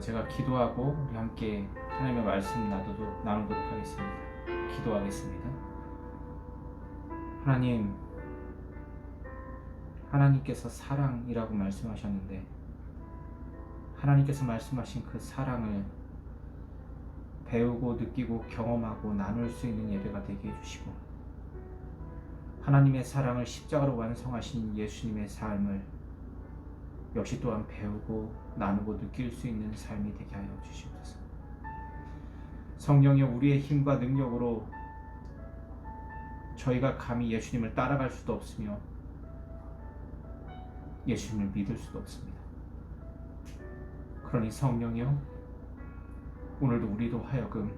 제가 기도하고 우리 함께 하나님의 말씀 나누도록 하겠습니다. 기도하겠습니다. 하나님께서 사랑이라고 말씀하셨는데 하나님께서 말씀하신 그 사랑을 배우고 느끼고 경험하고 나눌 수 있는 예배가 되게 해주시고, 하나님의 사랑을 십자가로 완성하신 예수님의 삶을 역시 또한 배우고 나누고 느낄 수 있는 삶이 되게 하여 주시옵소서. 성령여, 우리의 힘과 능력으로 저희가 감히 예수님을 따라갈 수도 없으며 예수님을 믿을 수도 없습니다. 그러니 성령여, 오늘도 우리도 하여금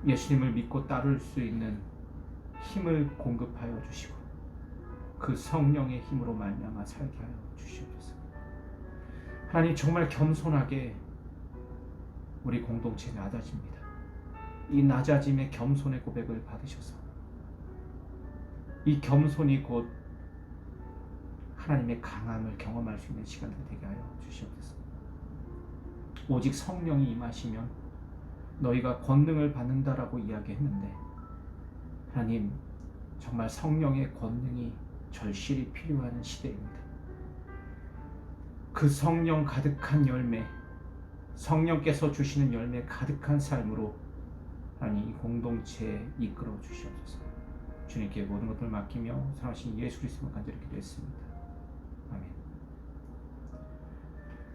예수님을 믿고 따를 수 있는 힘을 공급하여 주시고 그 성령의 힘으로 말미암아 살게 하여 주시옵소서. 하나님, 정말 겸손하게 우리 공동체 낮아집니다. 이 낮아짐의 겸손의 고백을 받으셔서 이 겸손이 곧 하나님의 강함을 경험할 수 있는 시간들이 되게 하여 주시옵소서. 오직 성령이 임하시면 너희가 권능을 받는다라고 이야기했는데, 하나님, 정말 성령의 권능이 절실히 필요한 시대입니다. 그 성령 가득한 열매, 성령께서 주시는 열매 가득한 삶으로 하나님 이 공동체에 이끌어 주시옵소서. 주님께 모든 것을 맡기며 사랑하신 예수 그리스도로 간절히 기도했습니다. 아멘.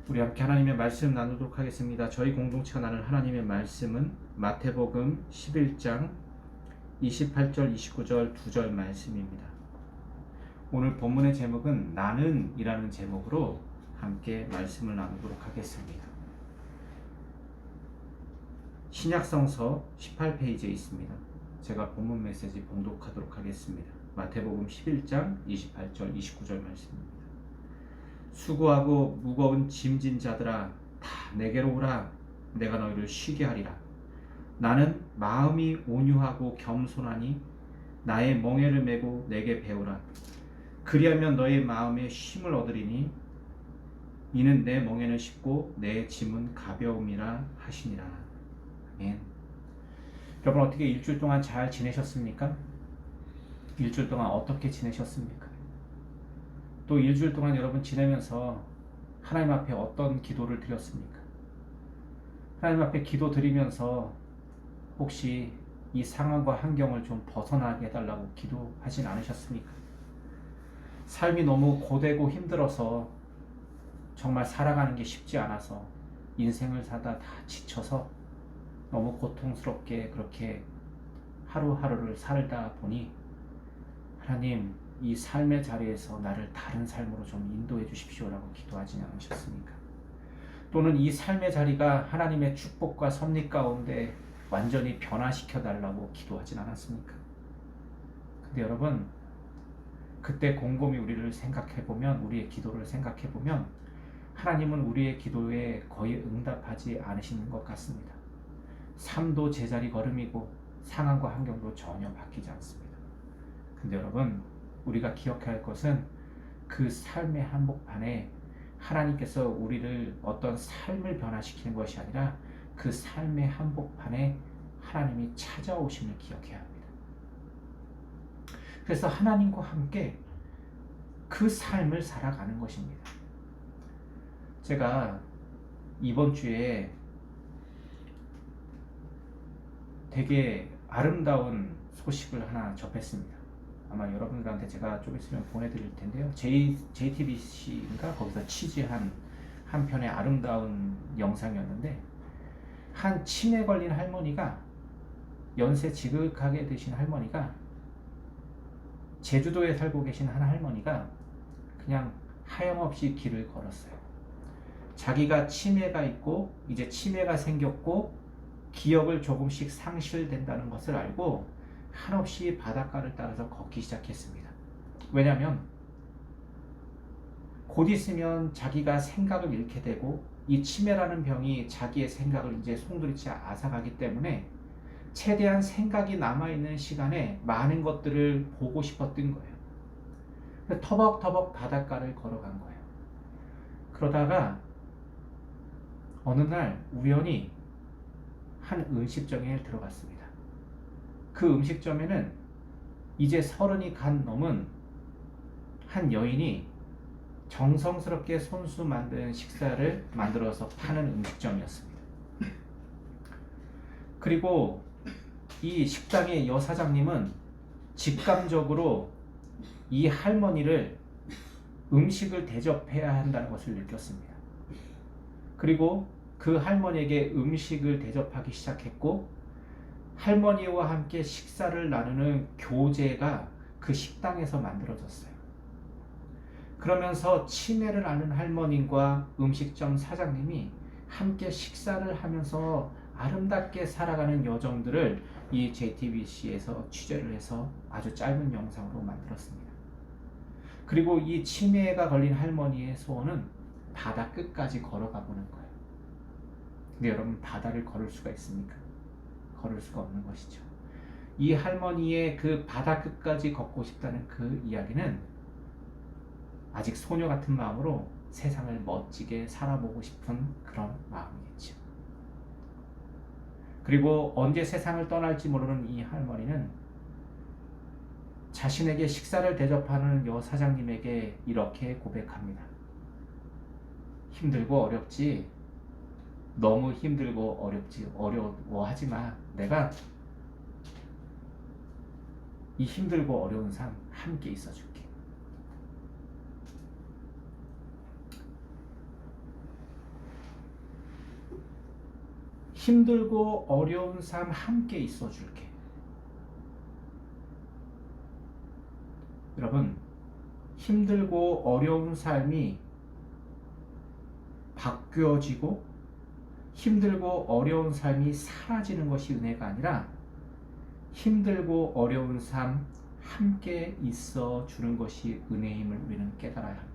우리 함께 하나님의 말씀 나누도록 하겠습니다. 저희 공동체가 나눌 하나님의 말씀은 마태복음 11장 28절 29절 2절 말씀입니다. 오늘 본문의 제목은 나는 이라는 제목으로 함께 말씀을 나누도록 하겠습니다. 신약성서 18페이지에 있습니다. 제가 본문 메시지 봉독하도록 하겠습니다. 마태복음 11장 28절 29절 말씀입니다. 수고하고 무거운 짐진 자들아, 다 내게로 오라. 내가 너희를 쉬게 하리라. 나는 마음이 온유하고 겸손하니 나의 멍에를 메고 내게 배우라. 그리하면 너의 마음에 쉼을 얻으리니 이는 내 멍에는 쉽고 내 짐은 가벼움이라 하시니라. 아멘. 여러분, 어떻게 일주일 동안 잘 지내셨습니까? 일주일 동안 어떻게 지내셨습니까? 또 일주일 동안 여러분 지내면서 하나님 앞에 어떤 기도를 드렸습니까? 하나님 앞에 기도 드리면서 혹시 이 상황과 환경을 좀 벗어나게 해달라고 기도하진 않으셨습니까? 삶이 너무 고되고 힘들어서 정말 살아가는 게 쉽지 않아서 인생을 사다 다 지쳐서 너무 고통스럽게 그렇게 하루하루를 살다 보니 하나님, 이 삶의 자리에서 나를 다른 삶으로 좀 인도해 주십시오라고 기도하지 않으셨습니까? 또는 이 삶의 자리가 하나님의 축복과 섭리 가운데 완전히 변화시켜 달라고 기도하진 않았습니까? 근데 여러분, 그때 곰곰이 우리를 생각해보면, 우리의 기도를 생각해보면 하나님은 우리의 기도에 거의 응답하지 않으시는 것 같습니다. 삶도 제자리 걸음이고 상황과 환경도 전혀 바뀌지 않습니다. 근데 여러분, 우리가 기억해야 할 것은 그 삶의 한복판에 하나님께서 우리를 어떤 삶을 변화시키는 것이 아니라 그 삶의 한복판에 하나님이 찾아오심을 기억해야 합니다. 그래서 하나님과 함께 그 삶을 살아가는 것입니다. 제가 이번 주에 되게 아름다운 소식을 하나 접했습니다. 아마 여러분들한테 제가 좀 있으면 보내드릴 텐데요. JTBC인가 거기서 취재한 한 편의 아름다운 영상이었는데, 한 치매 걸린 할머니가, 연세 지극하게 드신 할머니가, 제주도에 살고 계신 한 할머니가 그냥 하염없이 길을 걸었어요. 자기가 치매가 있고 이제 치매가 생겼고 기억을 조금씩 상실된다는 것을 알고 한없이 바닷가를 따라서 걷기 시작했습니다. 왜냐하면 곧 있으면 자기가 생각을 잃게 되고 이 치매라는 병이 자기의 생각을 이제 송두리째 앗아가기 때문에 최대한 생각이 남아있는 시간에 많은 것들을 보고 싶었던 거예요. 터벅터벅 바닷가를 걸어간 거예요. 그러다가 어느 날 우연히 한 음식점에 들어갔습니다. 그 음식점에는 이제 30이 간 넘은 한 여인이 정성스럽게 손수 만든 식사를 만들어서 파는 음식점이었습니다. 그리고 이 식당의 여사장님은 직감적으로 이 할머니를 음식을 대접해야 한다는 것을 느꼈습니다. 그리고 그 할머니에게 음식을 대접하기 시작했고, 할머니와 함께 식사를 나누는 교제가 그 식당에서 만들어졌어요. 그러면서 치매를 앓는 할머니과 음식점 사장님이 함께 식사를 하면서 아름답게 살아가는 여정들을 이 JTBC에서 취재를 해서 아주 짧은 영상으로 만들었습니다. 그리고 이 치매가 걸린 할머니의 소원은 바다 끝까지 걸어가 보는 거예요. 근데 여러분, 바다를 걸을 수가 있습니까? 걸을 수가 없는 것이죠. 이 할머니의 그 바다 끝까지 걷고 싶다는 그 이야기는 아직 소녀 같은 마음으로 세상을 멋지게 살아보고 싶은 그런 마음이겠죠. 그리고 언제 세상을 떠날지 모르는 이 할머니는 자신에게 식사를 대접하는 여사장님에게 이렇게 고백합니다. 힘들고 어렵지, 너무 힘들고 어렵지, 어려워하지 마. 내가 이 힘들고 어려운 삶 함께 있어줄게. 힘들고 어려운 삶 함께 있어줄게. 여러분, 힘들고 어려운 삶이 바뀌어지고 힘들고 어려운 삶이 사라지는 것이 은혜가 아니라 힘들고 어려운 삶 함께 있어 주는 것이 은혜임을 우리는 깨달아야 합니다.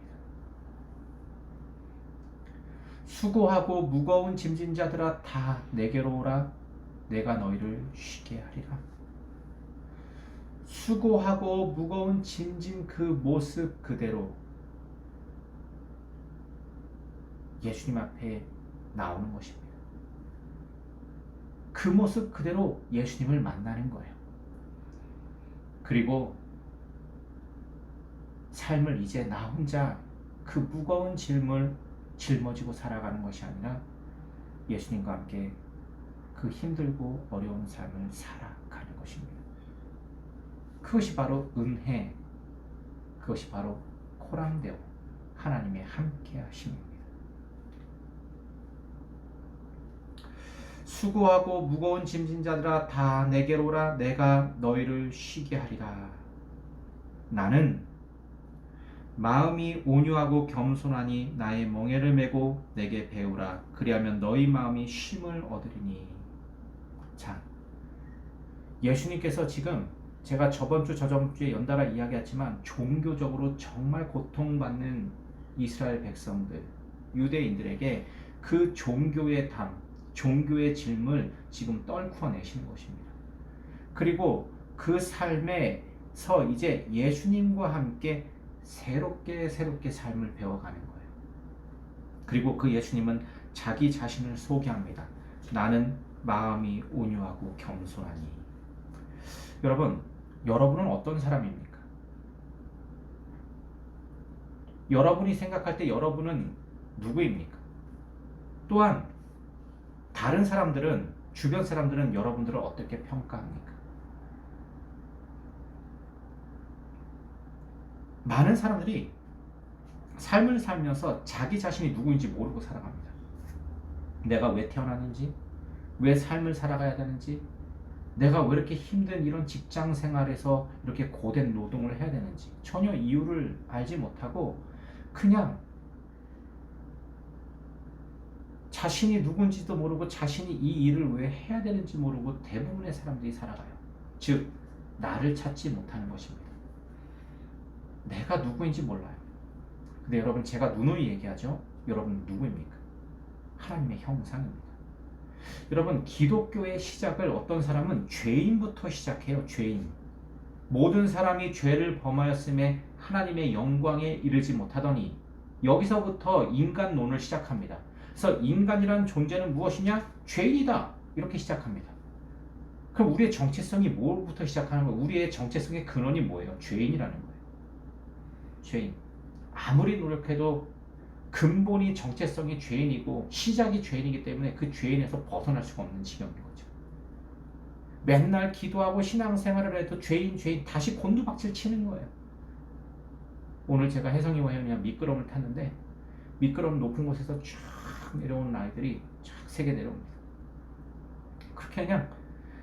수고하고 무거운 짐진 자들아 다 내게로 오라. 내가 너희를 쉬게 하리라. 수고하고 무거운 짐진 그 모습 그대로 예수님 앞에 나오는 것입니다. 그 모습 그대로 예수님을 만나는 거예요. 그리고 삶을 이제 나 혼자 그 무거운 짐을 짊어지고 살아가는 것이 아니라 예수님과 함께 그 힘들고 어려운 삶을 살아가는 것입니다. 그것이 바로 은혜, 그것이 바로 코랑데오, 하나님의 함께 하심입니다. 수고하고 무거운 짐진 자들아 다 내게로 오라. 내가 너희를 쉬게 하리라. 나는 마음이 온유하고 겸손하니 나의 멍에를 메고 내게 배우라. 그리하면 너희 마음이 쉼을 얻으리니. 자, 예수님께서 지금 제가 저번주 저전주에 연달아 이야기했지만 종교적으로 정말 고통받는 이스라엘 백성들, 유대인들에게 그 종교의 담, 종교의 짐을 지금 떨구어내시는 것입니다. 그리고 그 삶에서 이제 예수님과 함께 새롭게 삶을 배워가는 거예요. 그리고 그 예수님은 자기 자신을 소개합니다. 나는 마음이 온유하고 겸손하니. 여러분은 어떤 사람입니까? 여러분이 생각할 때 여러분은 누구입니까? 또한 다른 사람들은, 주변 사람들은 여러분들을 어떻게 평가합니까? 많은 사람들이 삶을 살면서 자기 자신이 누구인지 모르고 살아갑니다. 내가 왜 태어났는지, 왜 삶을 살아가야 되는지, 내가 왜 이렇게 힘든 이런 직장 생활에서 이렇게 고된 노동을 해야 되는지 전혀 이유를 알지 못하고 그냥 자신이 누군지도 모르고 자신이 이 일을 왜 해야 되는지 모르고 대부분의 사람들이 살아가요. 즉, 나를 찾지 못하는 것입니다. 내가 누구인지 몰라요. 근데 여러분, 제가 누누이 얘기하죠. 여러분 누구입니까? 하나님의 형상입니다. 여러분, 기독교의 시작을 어떤 사람은 죄인부터 시작해요. 죄인. 모든 사람이 죄를 범하였음에 하나님의 영광에 이르지 못하더니 여기서부터 인간론을 시작합니다. 그래서 인간이라는 존재는 무엇이냐? 죄인이다. 이렇게 시작합니다. 그럼 우리의 정체성이 뭐부터 시작하는 거예요? 우리의 정체성의 근원이 뭐예요? 죄인이라는 거예요. 죄인. 아무리 노력해도 근본이 정체성이 죄인이고 시작이 죄인이기 때문에 그 죄인에서 벗어날 수가 없는 지경인 거죠. 맨날 기도하고 신앙생활을 해도 죄인 다시 곤두박질 치는 거예요. 오늘 제가 혜성이와 혜연이랑 미끄럼을 탔는데 미끄럼 높은 곳에서 쫙 내려오는 아이들이 쫙 세게 내려옵니다. 그렇게 그냥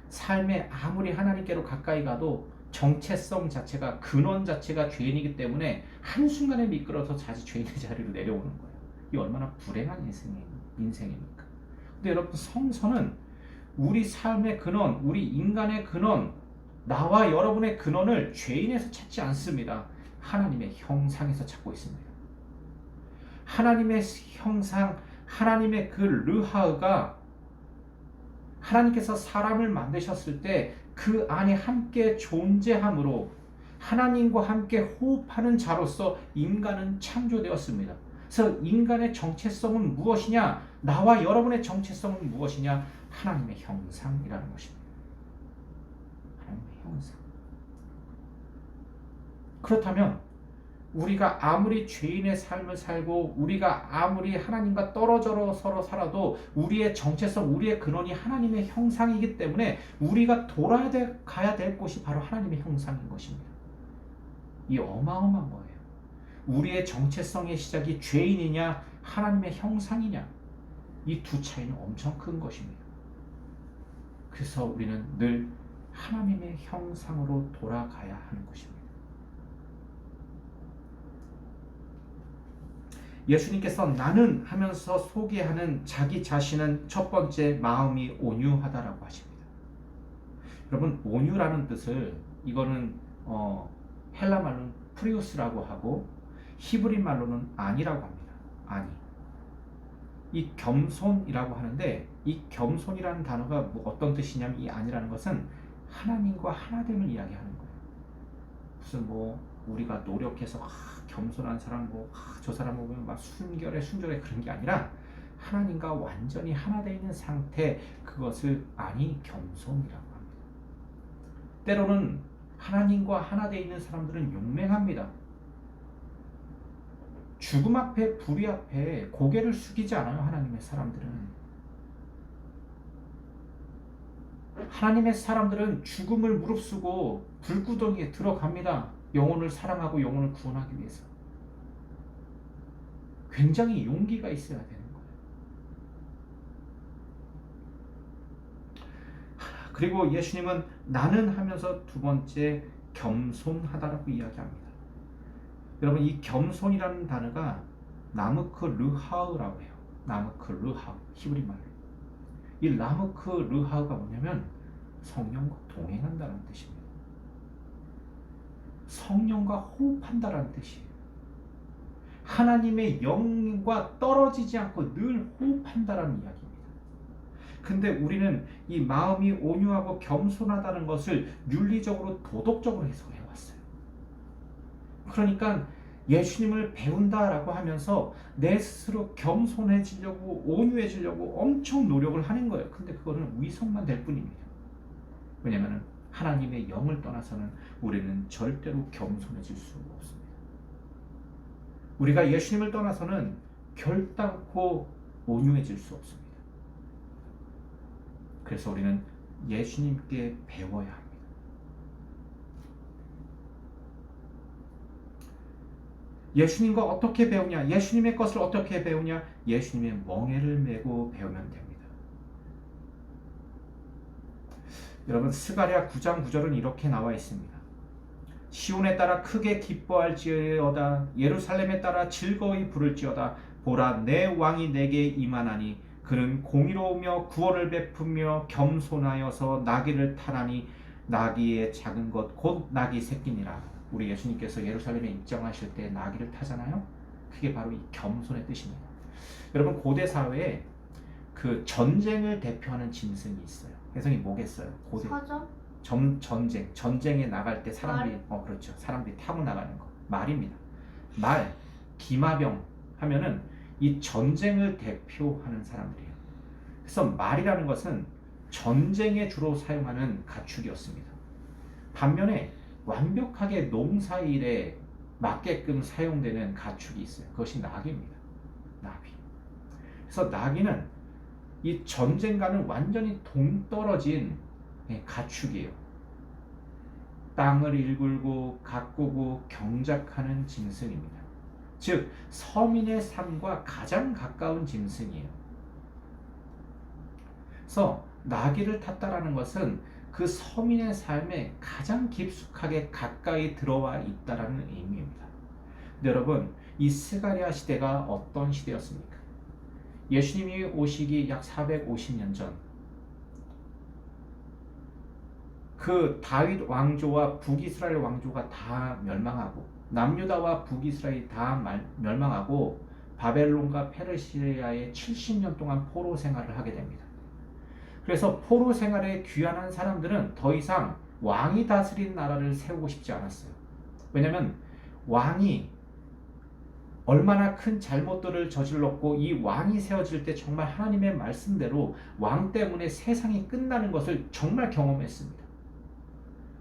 삶에 아무리 하나님께로 가까이 가도 정체성 자체가 근원 자체가 죄인이기 때문에 한순간에 미끄러서 다시 죄인의 자리로 내려오는 거예요. 이 얼마나 불행한 인생입니까? 근데 여러분 성서는 우리 삶의 근원, 우리 인간의 근원, 나와 여러분의 근원을 죄인에서 찾지 않습니다. 하나님의 형상에서 찾고 있습니다. 하나님의 형상, 하나님의 그 르하흐가 하나님께서 사람을 만드셨을 때 그 안에 함께 존재함으로 하나님과 함께 호흡하는 자로서 인간은 창조되었습니다. 그래서 인간의 정체성은 무엇이냐? 나와 여러분의 정체성은 무엇이냐? 하나님의 형상이라는 것입니다. 하나님의 형상. 그렇다면 우리가 아무리 죄인의 삶을 살고 우리가 아무리 하나님과 떨어져 서로 살아도 우리의 정체성, 우리의 근원이 하나님의 형상이기 때문에 우리가 돌아가야 될 곳이 바로 하나님의 형상인 것입니다. 이 어마어마한 거예요. 우리의 정체성의 시작이 죄인이냐 하나님의 형상이냐, 이 두 차이는 엄청 큰 것입니다. 그래서 우리는 늘 하나님의 형상으로 돌아가야 하는 것입니다. 예수님께서 나는 하면서 소개하는 자기 자신은 첫 번째 마음이 온유하다라고 하십니다. 여러분 온유라는 뜻을 이거는 헬라 말로는 프리우스라고 하고 히브리 말로는 안이라고 합니다. 안이. 이 겸손이라고 하는데 이 겸손이라는 단어가 어떤 뜻이냐면 이 안이라는 것은 하나님과 하나됨을 이야기하는 거예요. 무슨 우리가 노력해서 겸손한 사람 저 사람 보면 막 순결해 그런 게 아니라 하나님과 완전히 하나 되어 있는 상태, 그것을 안이 겸손이라고 합니다. 때로는 하나님과 하나 되어 있는 사람들은 용맹합니다. 죽음 앞에 불의 앞에 고개를 숙이지 않아요. 하나님의 사람들은. 하나님의 사람들은 죽음을 무릅쓰고 불구덩이에 들어갑니다. 영혼을 사랑하고 영혼을 구원하기 위해서. 굉장히 용기가 있어야 되는 거예요. 그리고 예수님은 나는 하면서 두 번째 겸손하다라고 이야기합니다. 여러분 이 겸손이라는 단어가 나무크 르하흐라고 해요. 나무크 르하흐, 히브리 말로. 이 나무크 르하흐가 뭐냐면 성령과 동행한다는 뜻입니다. 성령과 호흡한다라는 뜻이에요. 하나님의 영과 떨어지지 않고 늘 호흡한다라는 이야기입니다. 근데 우리는 이 마음이 온유하고 겸손하다는 것을 윤리적으로 도덕적으로 해석해 왔어요. 그러니까 예수님을 배운다라고 하면서 내 스스로 겸손해지려고 온유해지려고 엄청 노력을 하는 거예요. 근데 그거는 위선만 될 뿐입니다. 왜냐하면 하나님의 영을 떠나서는 우리는 절대로 겸손해질 수 없습니다. 우리가 예수님을 떠나서는 결단코 온유해질 수 없습니다. 그래서 우리는 예수님께 배워야 합니다. 예수님과 어떻게 배우냐? 예수님의 것을 어떻게 배우냐? 예수님의 멍에를 메고 배우면 됩니다. 여러분 스가랴 9장 9절은 이렇게 나와 있습니다. 시온에 따라 크게 기뻐할지어다 예루살렘에 따라 즐거이 부를지어다 보라 내 왕이 내게 임하나니 그는 공의로우며 구원을 베푸며 겸손하여서 나귀를 타라니 나귀의 작은 것 곧 나귀 새끼니라. 우리 예수님께서 예루살렘에 입장하실 때 나귀를 타잖아요. 그게 바로 이 겸손의 뜻입니다. 여러분 고대 사회에 그 전쟁을 대표하는 짐승이 있어요. 혜성이 뭐겠어요? 고대 사자? 전쟁에 나갈 때 사람들이 그렇죠. 사람들이 타고 나가는 거 말입니다. 말, 기마병 하면은 이 전쟁을 대표하는 사람들이에요. 그래서 말이라는 것은 전쟁에 주로 사용하는 가축이었습니다. 반면에 완벽하게 농사일에 맞게끔 사용되는 가축이 있어요. 그것이 나귀입니다. 나귀. 그래서 나귀는 이 전쟁과는 완전히 동떨어진 가축이에요. 땅을 일굴고 가꾸고 경작하는 짐승입니다. 즉 서민의 삶과 가장 가까운 짐승이에요. 그래서 나귀를 탔다라는 것은 그 서민의 삶에 가장 깊숙하게 가까이 들어와 있다라는 의미입니다. 근데 여러분, 이 스가랴 시대가 어떤 시대였습니까? 예수님이 오시기 약 450년 전, 그 다윗 왕조와 북이스라엘 왕조가 다 멸망하고 남유다와 북이스라엘이 다 멸망하고 바벨론과 페르시아의 70년 동안 포로 생활을 하게 됩니다. 그래서 포로 생활에 귀환한 사람들은 더 이상 왕이 다스린 나라를 세우고 싶지 않았어요. 왜냐하면 왕이 얼마나 큰 잘못들을 저질렀고 이 왕이 세워질 때 정말 하나님의 말씀대로 왕 때문에 세상이 끝나는 것을 정말 경험했습니다.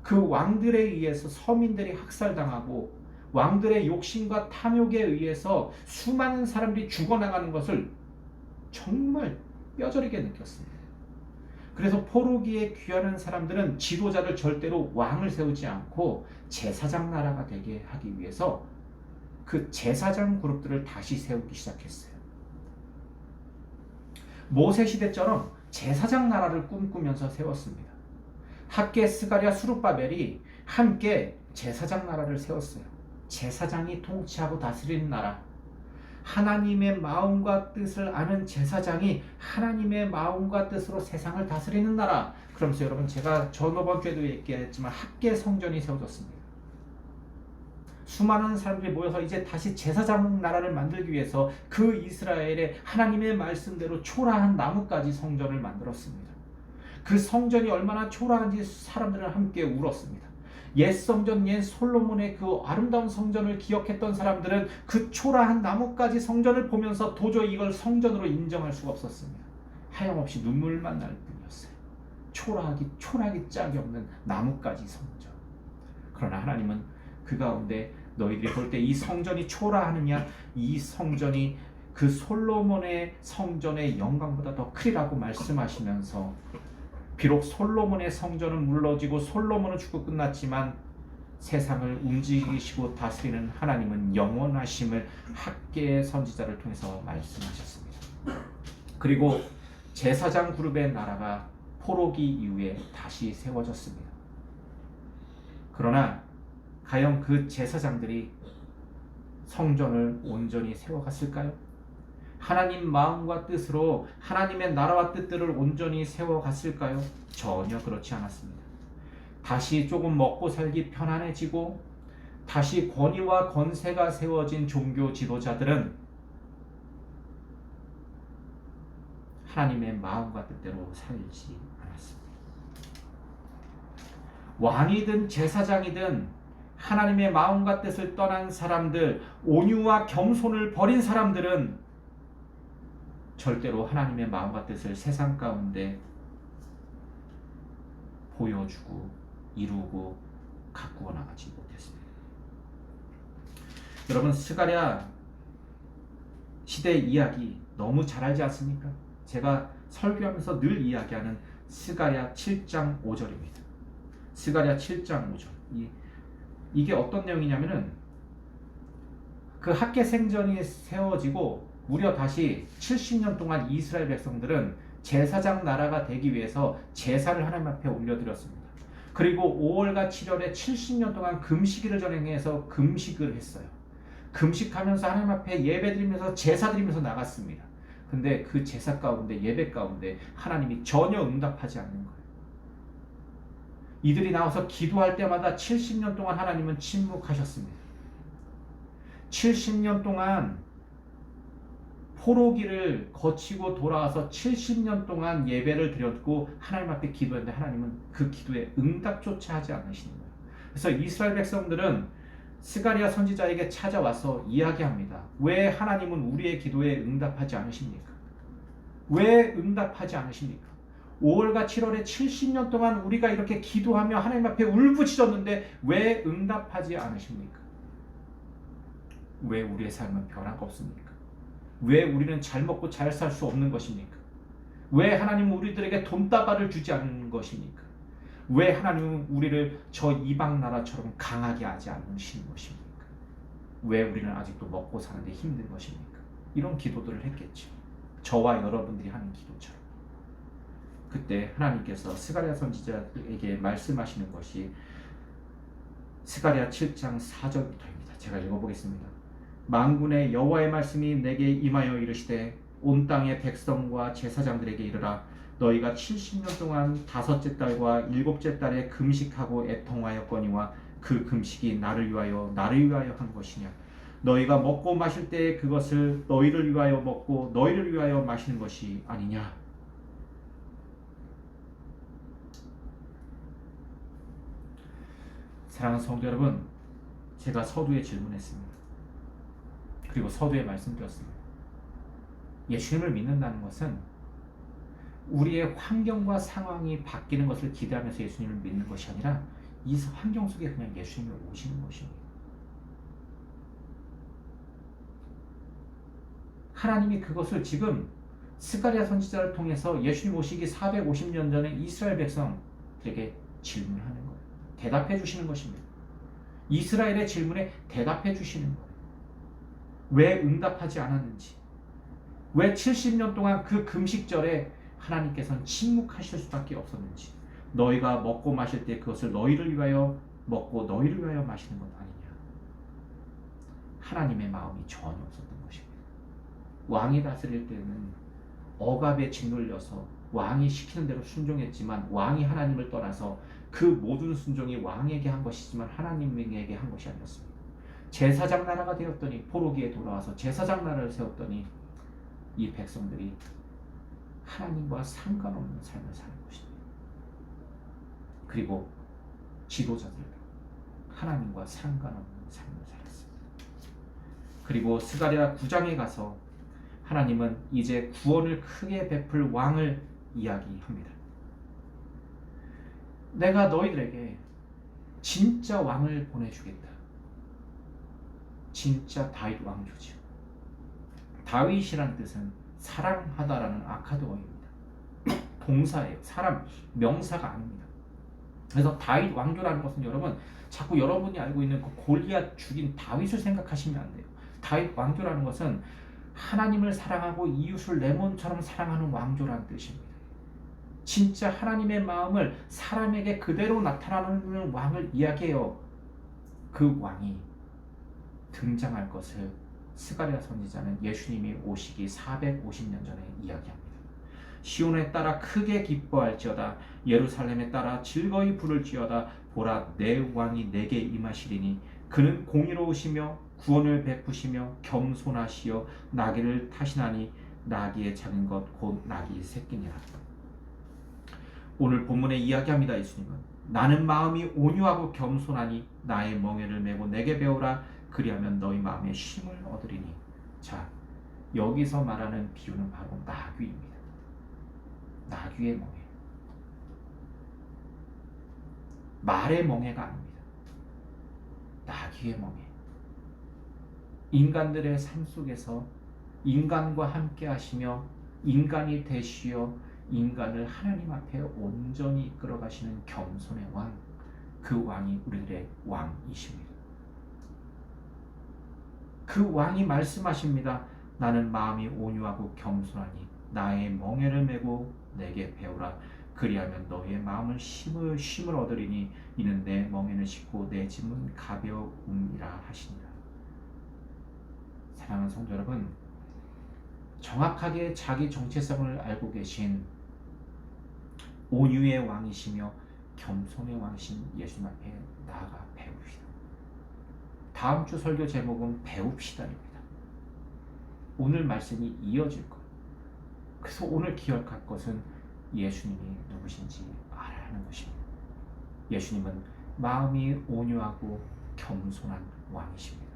그 왕들에 의해서 서민들이 학살당하고 왕들의 욕심과 탐욕에 의해서 수많은 사람들이 죽어나가는 것을 정말 뼈저리게 느꼈습니다. 그래서 포로기에 귀환한 사람들은 지도자를 절대로 왕을 세우지 않고 제사장 나라가 되게 하기 위해서 그 제사장 그룹들을 다시 세우기 시작했어요. 모세 시대처럼 제사장 나라를 꿈꾸면서 세웠습니다. 학계 스가랴 수룹바벨이 함께 제사장 나라를 세웠어요. 제사장이 통치하고 다스리는 나라. 하나님의 마음과 뜻을 아는 제사장이 하나님의 마음과 뜻으로 세상을 다스리는 나라. 그러면서 여러분, 제가 저번 주에도 얘기했지만 학계 성전이 세워졌습니다. 수많은 사람들이 모여서 이제 다시 제사장 나라를 만들기 위해서 그 이스라엘의 하나님의 말씀대로 초라한 나뭇가지 성전을 만들었습니다. 그 성전이 얼마나 초라한지 사람들은 함께 울었습니다. 옛 성전, 옛 솔로몬의 그 아름다운 성전을 기억했던 사람들은 그 초라한 나뭇가지 성전을 보면서 도저히 이걸 성전으로 인정할 수가 없었습니다. 하염없이 눈물만 날 뿐이었어요. 초라하기 짝이 없는 나뭇가지 성전. 그러나 하나님은 그 가운데 너희들이 볼 때 이 성전이 초라하느냐, 이 성전이 그 솔로몬의 성전의 영광보다 더 크리라고 말씀하시면서, 비록 솔로몬의 성전은 무너지고 솔로몬은 죽고 끝났지만 세상을 움직이시고 다스리는 하나님은 영원하심을 학계의 선지자를 통해서 말씀하셨습니다. 그리고 제사장 그룹의 나라가 포로기 이후에 다시 세워졌습니다. 그러나 과연 그 제사장들이 성전을 온전히 세워갔을까요? 하나님 마음과 뜻으로 하나님의 나라와 뜻들을 온전히 세워갔을까요? 전혀 그렇지 않았습니다. 다시 조금 먹고 살기 편안해지고 다시 권위와 권세가 세워진 종교 지도자들은 하나님의 마음과 뜻대로 살지 않았습니다. 왕이든 제사장이든 하나님의 마음과 뜻을 떠난 사람들, 온유와 겸손을 버린 사람들은 절대로 하나님의 마음과 뜻을 세상 가운데 보여주고 이루고 가꾸어 나가지 못했습니다. 여러분, 스가랴 시대 이야기 너무 잘 알지 않습니까? 제가 설교하면서 늘 이야기하는 스가랴 7장 5절입니다. 스가랴 7장 5절. 이게 어떤 내용이냐면은 그 학계 생전이 세워지고 무려 다시 70년 동안 이스라엘 백성들은 제사장 나라가 되기 위해서 제사를 하나님 앞에 올려드렸습니다. 그리고 5월과 7월에 70년 동안 금식일을 전행해서 금식을 했어요. 금식하면서 하나님 앞에 예배드리면서 제사드리면서 나갔습니다. 근데 그 제사 가운데, 예배 가운데 하나님이 전혀 응답하지 않는 거예요. 이들이 나와서 기도할 때마다 70년 동안 하나님은 침묵하셨습니다. 70년 동안 포로기를 거치고 돌아와서 70년 동안 예배를 드렸고 하나님 앞에 기도했는데 하나님은 그 기도에 응답조차 하지 않으시는 거예요. 그래서 이스라엘 백성들은 스가랴 선지자에게 찾아와서 이야기합니다. 왜 하나님은 우리의 기도에 응답하지 않으십니까? 왜 응답하지 않으십니까? 5월과 7월에 70년 동안 우리가 이렇게 기도하며 하나님 앞에 울부짖었는데 왜 응답하지 않으십니까? 왜 우리의 삶은 변화가 없습니까? 왜 우리는 잘 먹고 잘 살 수 없는 것입니까? 왜 하나님은 우리들에게 돈다발을 주지 않는 것입니까? 왜 하나님은 우리를 저 이방 나라처럼 강하게 하지 않으시는 것입니까? 왜 우리는 아직도 먹고 사는데 힘든 것입니까? 이런 기도들을 했겠죠. 저와 여러분들이 하는 기도처럼. 그때 하나님께서 스가랴 선지자에게 말씀하시는 것이 스가랴 7장 4절부터입니다. 제가 읽어보겠습니다. 만군의 여호와의 말씀이 내게 임하여 이르시되 온 땅의 백성과 제사장들에게 이르라. 너희가 70년 동안 다섯째 달과 일곱째 달에 금식하고 애통하였거니와 그 금식이 나를 위하여 한 것이냐. 너희가 먹고 마실 때 그것을 너희를 위하여 먹고 너희를 위하여 마시는 것이 아니냐. 사랑하는 성도 여러분, 제가 서두에 질문했습니다. 그리고 서두에 말씀드렸습니다. 예수님을 믿는다는 것은 우리의 환경과 상황이 바뀌는 것을 기대하면서 예수님을 믿는 것이 아니라 이 환경 속에 그냥 예수님이 오시는 것입니다. 하나님이 그것을 지금 스가랴 선지자를 통해서 예수님 오시기 450년 전에 이스라엘 백성들에게 질문하는 거예요. 대답해 주시는 것입니다. 이스라엘의 질문에 대답해 주시는 거예요. 왜 응답하지 않았는지, 왜 70년 동안 그 금식절에 하나님께서는 침묵하실 수밖에 없었는지, 너희가 먹고 마실 때 그것을 너희를 위하여 먹고 너희를 위하여 마시는 것 아니냐. 하나님의 마음이 전혀 없었던 것입니다. 왕이 다스릴 때는 억압에 짓눌려서 왕이 시키는 대로 순종했지만 왕이 하나님을 떠나서 그 모든 순종이 왕에게 한 것이지만 하나님에게 한 것이 아니었습니다. 제사장 나라가 되었더니 포로기에 돌아와서 제사장 나라를 세웠더니 이 백성들이 하나님과 상관없는 삶을 사는 것입니다. 그리고 지도자들도 하나님과 상관없는 삶을 살았습니다. 그리고 스가랴 9장에 가서 하나님은 이제 구원을 크게 베풀 왕을 이야기합니다. 내가 너희들에게 진짜 왕을 보내주겠다. 진짜 다윗 왕조죠. 다윗이라는 뜻은 사랑하다라는 아카드어입니다. 동사예요. 사람, 명사가 아닙니다. 그래서 다윗 왕조라는 것은 여러분 자꾸 여러분이 알고 있는 그 골리앗 죽인 다윗을 생각하시면 안 돼요. 다윗 왕조라는 것은 하나님을 사랑하고 이웃을 내 몸처럼 사랑하는 왕조라는 뜻입니다. 진짜 하나님의 마음을 사람에게 그대로 나타나는 왕을 이야기해요. 그 왕이 등장할 것을 스가랴 선지자는 예수님이 오시기 450년 전에 이야기합니다. 시온에 따라 크게 기뻐할지어다. 예루살렘에 따라 즐거이 부를지어다. 보라, 내 왕이 내게 임하시리니 그는 공의로우시며 구원을 베푸시며 겸손하시어 나귀를 타시나니 나귀의 작은 것 곧 나귀 새끼니라. 오늘 본문에 이야기합니다. 예수님은 나는 마음이 온유하고 겸손하니 나의 멍에를 메고 내게 배우라. 그리하면 너희 마음에 쉼을 얻으리니. 자, 여기서 말하는 비유는 바로 나귀입니다. 나귀의 멍에. 말의 멍에가 아닙니다. 나귀의 멍에. 인간들의 삶 속에서 인간과 함께 하시며 인간이 되시어 인간을 하나님 앞에 온전히 이끌어 가시는 겸손의 왕, 그 왕이 우리들의 왕이십니다. 그 왕이 말씀하십니다. 나는 마음이 온유하고 겸손하니 나의 멍에를 메고 내게 배우라. 그리하면 너희의 마음을 쉼을 얻으리니 이는 내 멍에는 쉽고 내 짐은 가벼움이라 하시니라. 사랑하는 성도 여러분, 정확하게 자기 정체성을 알고 계신 온유의 왕이시며 겸손의 왕이신 예수님 앞에 나아가 배웁시다. 다음 주 설교 제목은 배웁시다입니다. 오늘 말씀이 이어질 것. 그래서 오늘 기억할 것은 예수님이 누구신지 알아야 하는 것입니다. 예수님은 마음이 온유하고 겸손한 왕이십니다.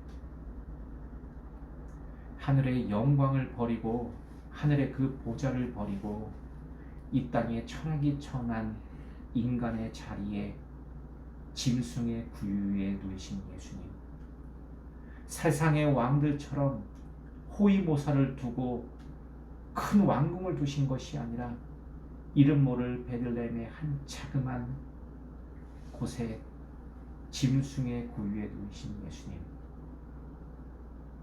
하늘의 영광을 버리고 하늘의 그 보좌를 버리고 이 땅에 천하기 천한 인간의 자리에 짐승의 구유에 누이신 예수님, 세상의 왕들처럼 호위모사를 두고 큰 왕궁을 두신 것이 아니라 이름 모를 베들레헴의 한 자그만 곳에 짐승의 구유에 누이신 예수님,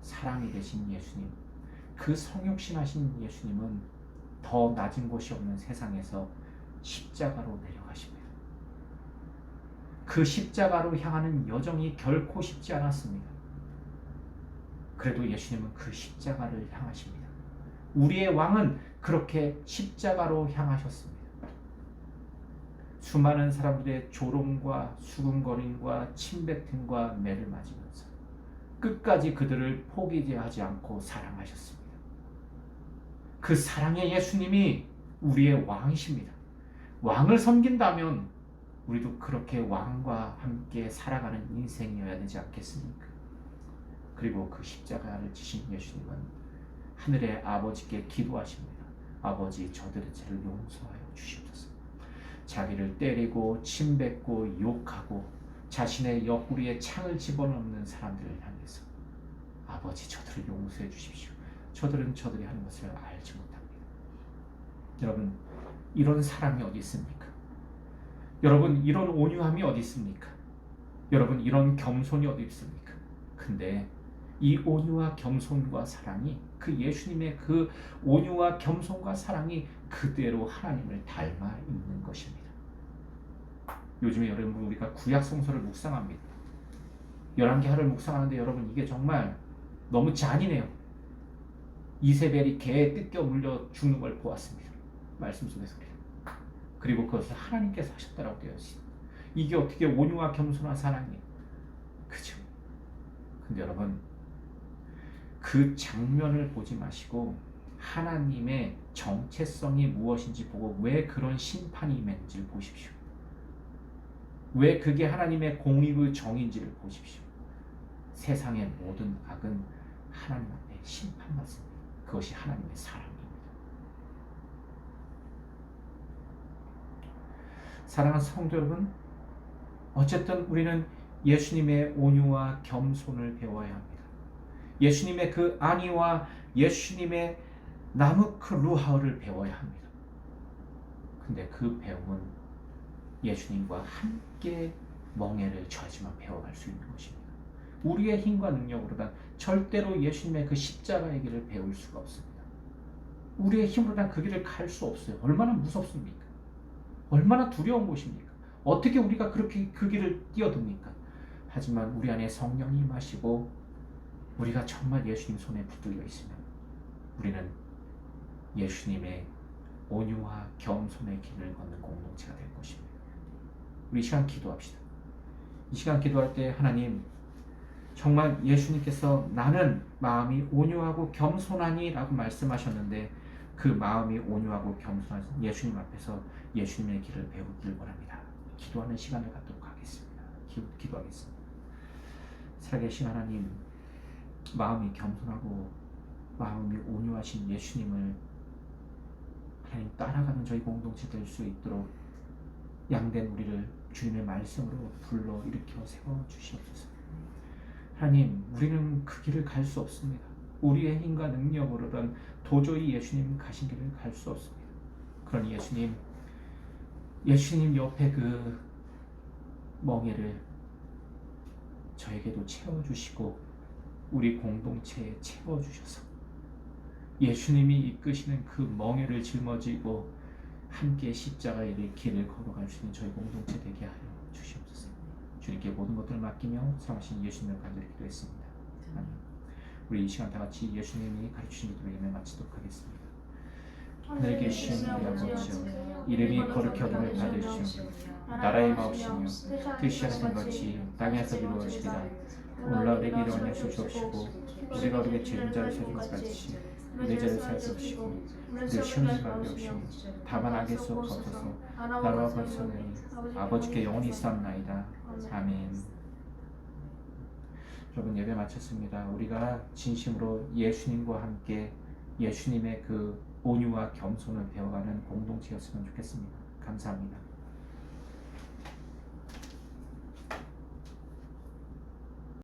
사랑이 되신 예수님, 그 성육신하신 예수님은 더 낮은 곳이 없는 세상에서 십자가로 내려가십니다. 그 십자가로 향하는 여정이 결코 쉽지 않았습니다. 그래도 예수님은 그 십자가를 향하십니다. 우리의 왕은 그렇게 십자가로 향하셨습니다. 수많은 사람들의 조롱과 수군거림과 침뱉음과 매를 맞으면서 끝까지 그들을 포기하지 않고 사랑하셨습니다. 그 사랑의 예수님이 우리의 왕이십니다. 왕을 섬긴다면 우리도 그렇게 왕과 함께 살아가는 인생이어야 되지 않겠습니까? 그리고 그 십자가를 지신 예수님은 하늘의 아버지께 기도하십니다. 아버지, 저들의 죄를 용서하여 주시옵소서. 자기를 때리고 침뱉고 욕하고 자신의 옆구리에 창을 집어넣는 사람들을 향해서 아버지, 저들을 용서해 주십시오. 저들은 저들이 하는 것을 알지 못합니다. 여러분, 이런 사랑이 어디 있습니까? 여러분, 이런 온유함이 어디 있습니까? 여러분, 이런 겸손이 어디 있습니까? 근데 이 온유와 겸손과 사랑이, 그 예수님의 그 온유와 겸손과 사랑이 그대로 하나님을 닮아 있는 것입니다. 요즘에 여러분, 우리가 구약 성서를 묵상합니다. 열왕기하를 묵상하는데 여러분, 이게 정말 너무 잔인해요. 이세벨이 개에 뜯겨 물려 죽는 걸 보았습니다. 말씀 속에서. 그리고 그것을 하나님께서 하셨다라고 되어 있습니다. 이게 어떻게 온유와 겸손한 사랑이에요? 그죠? 근데 여러분, 그 장면을 보지 마시고 하나님의 정체성이 무엇인지 보고 왜 그런 심판이 임했는지를 보십시오. 왜 그게 하나님의 공의의 정의인지를 보십시오. 세상의 모든 악은 하나님 앞에 심판받습니다. 그것이 하나님의 사랑입니다. 사랑하는 성도 여러분, 어쨌든 우리는 예수님의 온유와 겸손을 배워야 합니다. 예수님의 그 안위와 예수님의 나무크 루하를 배워야 합니다. 근데 그 배움은 예수님과 함께 멍에를 져야지만 배워갈 수 있는 것입니다. 우리의 힘과 능력으로는 절대로 예수님의 그 십자가의 길을 배울 수가 없습니다. 우리의 힘으로는 그 길을 갈 수 없어요. 얼마나 무섭습니까? 얼마나 두려운 곳입니까? 어떻게 우리가 그렇게 그 길을 뛰어듭니까? 하지만 우리 안에 성령이 임하시고 우리가 정말 예수님 손에 붙들려 있으면 우리는 예수님의 온유와 겸손의 길을 걷는 공동체가 될 것입니다. 우리 이 시간 기도합시다. 이 시간 기도할 때 하나님, 정말 예수님께서 나는 마음이 온유하고 겸손하니 라고 말씀하셨는데 그 마음이 온유하고 겸손한 예수님 앞에서 예수님의 길을 배우길 원합니다. 기도하는 시간을 갖도록 하겠습니다. 기도하겠습니다. 살아계신 하나님, 마음이 겸손하고 마음이 온유하신 예수님을 하나님 따라가는 저희 공동체 될 수 있도록 양된 우리를 주님의 말씀으로 불러 일으켜 세워주시옵소서. 하나님, 우리는 그 길을 갈 수 없습니다. 우리의 힘과 능력으로는 도저히 예수님 가신 길을 갈 수 없습니다. 그러니 예수님 옆에 그 멍에를 저에게도 채워주시고 우리 공동체에 채워주셔서 예수님이 이끄시는 그 멍에를 짊어지고 함께 십자가의 길을 걸어갈 수 있는 저희 공동체 되게 하여 주시옵소서. 주님께 모든 것들을 맡기며 사랑하신 예수님을 간절히 기도했습니다. 아멘. 우리 이 시간 다 같이 예수님이 가르치신 기도를 예매 마치도록 하겠습니다. 하늘에 계신 우리 아버지여, 이름이 거룩하심을 받으시오. 나라의 마옵시며 뜻이 하는 것이 땅에서 이루어지리라. 오늘날 우리에게 일어나 주시옵시고 우리가 우리의 죄인자를 사준 것 같이 우리 죄를 사주옵시고 우리 시험을 받게 없이며 다만 악에서 벗어서 나라와 권세는 아버지께 영원히 쌓나이다. 아멘. 여러분 예배 마쳤습니다. 우리가 진심으로 예수님과 함께 예수님의 그 온유와 겸손을 배워가는 공동체였으면 좋겠습니다. 감사합니다.